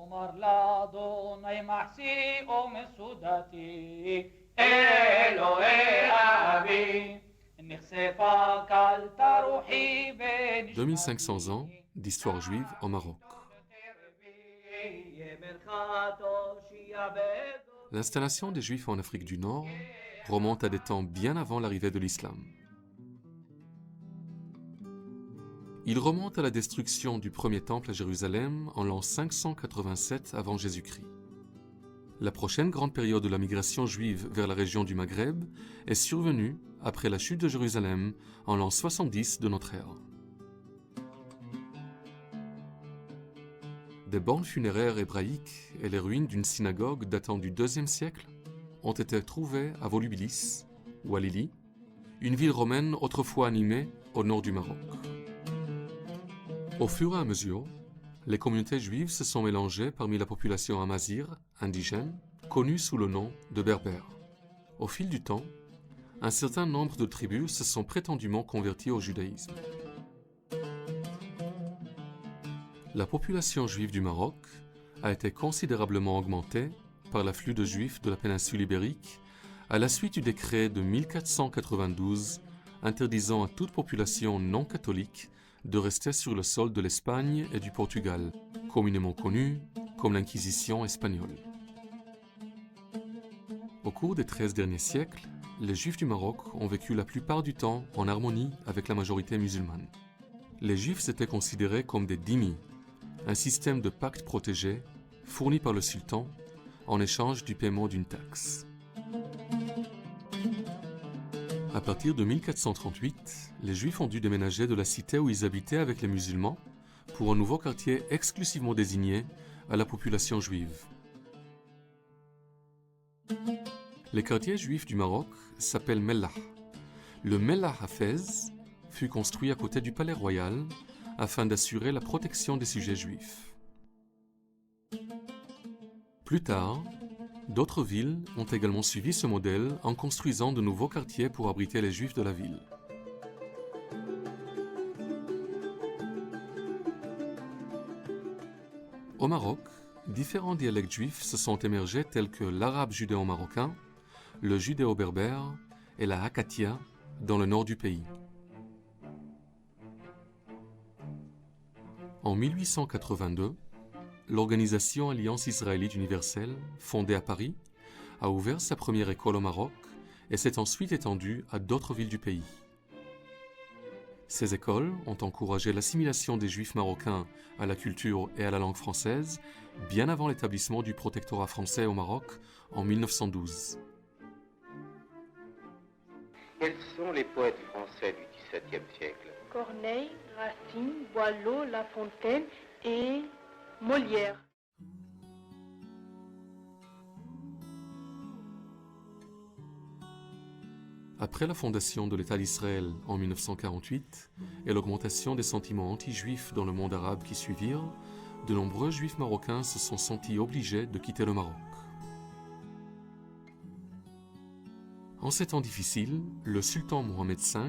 « 2500 ans d'histoire juive au Maroc. L'installation des Juifs en Afrique du Nord remonte à des temps bien avant l'arrivée de l'islam. Il remonte à la destruction du premier temple à Jérusalem en l'an 587 avant Jésus-Christ. La prochaine grande période de la migration juive vers la région du Maghreb est survenue après la chute de Jérusalem en l'an 70 de notre ère. Des bornes funéraires hébraïques et les ruines d'une synagogue datant du IIe siècle ont été trouvées à Volubilis, ou à Lili, une ville romaine autrefois animée au nord du Maroc. Au fur et à mesure, les communautés juives se sont mélangées parmi la population amazigh, indigène, connue sous le nom de Berbères. Au fil du temps, un certain nombre de tribus se sont prétendument converties au judaïsme. La population juive du Maroc a été considérablement augmentée par l'afflux de Juifs de la péninsule ibérique à la suite du décret de 1492 interdisant à toute population non catholique de rester sur le sol de l'Espagne et du Portugal, communément connu comme l'Inquisition espagnole. Au cours des 13 derniers siècles, les Juifs du Maroc ont vécu la plupart du temps en harmonie avec la majorité musulmane. Les Juifs étaient considérés comme des dhimmi, un système de pacte protégé fourni par le sultan en échange du paiement d'une taxe. À partir de 1438, les Juifs ont dû déménager de la cité où ils habitaient avec les musulmans pour un nouveau quartier exclusivement désigné à la population juive. Les quartiers juifs du Maroc s'appellent Mellah. Le Mellah Hafez fut construit à côté du palais royal afin d'assurer la protection des sujets juifs. Plus tard, d'autres villes ont également suivi ce modèle en construisant de nouveaux quartiers pour abriter les Juifs de la ville. Au Maroc, différents dialectes juifs se sont émergés tels que l'arabe judéo-marocain, le judéo-berbère et la hakatia dans le nord du pays. En 1882, l'organisation Alliance israélite universelle, fondée à Paris, a ouvert sa première école au Maroc et s'est ensuite étendue à d'autres villes du pays. Ces écoles ont encouragé l'assimilation des Juifs marocains à la culture et à la langue française bien avant l'établissement du protectorat français au Maroc en 1912. Quels sont les poètes français du XVIIe siècle? Corneille, Racine, Boileau, La Fontaine et Molière. Après la fondation de l'État d'Israël en 1948 et l'augmentation des sentiments anti-juifs dans le monde arabe qui suivirent, de nombreux juifs marocains se sont sentis obligés de quitter le Maroc. En ces temps difficiles, le sultan Mohamed V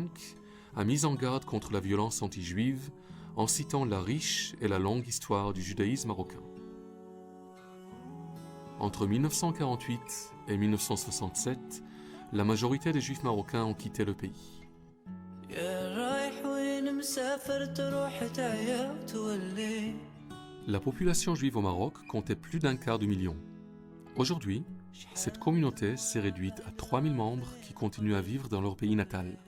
a mis en garde contre la violence anti-juive en citant la riche et la longue histoire du judaïsme marocain. Entre 1948 et 1967, la majorité des Juifs marocains ont quitté le pays. La population juive au Maroc comptait plus d'un quart de million. Aujourd'hui, cette communauté s'est réduite à 3000 membres qui continuent à vivre dans leur pays natal.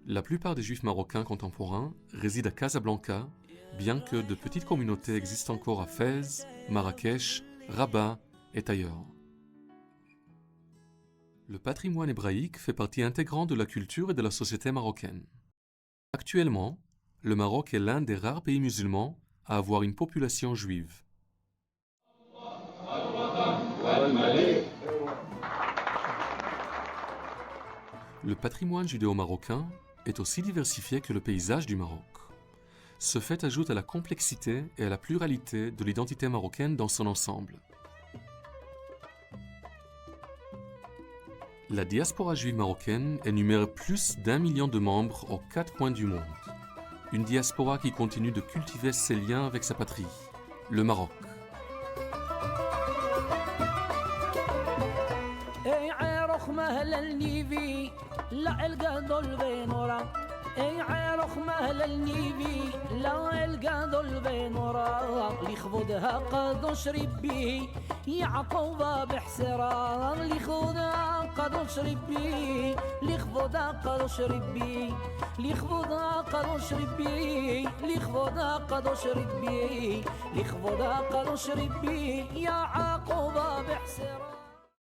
La plupart des Juifs marocains contemporains résident à Casablanca, bien que de petites communautés existent encore à Fès, Marrakech, Rabat et ailleurs. Le patrimoine hébraïque fait partie intégrante de la culture et de la société marocaine. Actuellement, le Maroc est l'un des rares pays musulmans à avoir une population juive. Le patrimoine judéo-marocain est aussi diversifié que le paysage du Maroc. Ce fait ajoute à la complexité et à la pluralité de l'identité marocaine dans son ensemble. La diaspora juive marocaine énumère plus d'1 million de membres aux 4 coins du monde. Une diaspora qui continue de cultiver ses liens avec sa patrie, le Maroc. لا القادل بينورا اي عارخ مهل النيبي لا القادل بينورا اللي خذها قد شرب به يعقوب بحسرا اللي خذها قد شرب به اللي خذها قد شرب به اللي خذها قد شرب به اللي خذها قد شرب به اللي خذها قد شرب به يعقوب بحسرا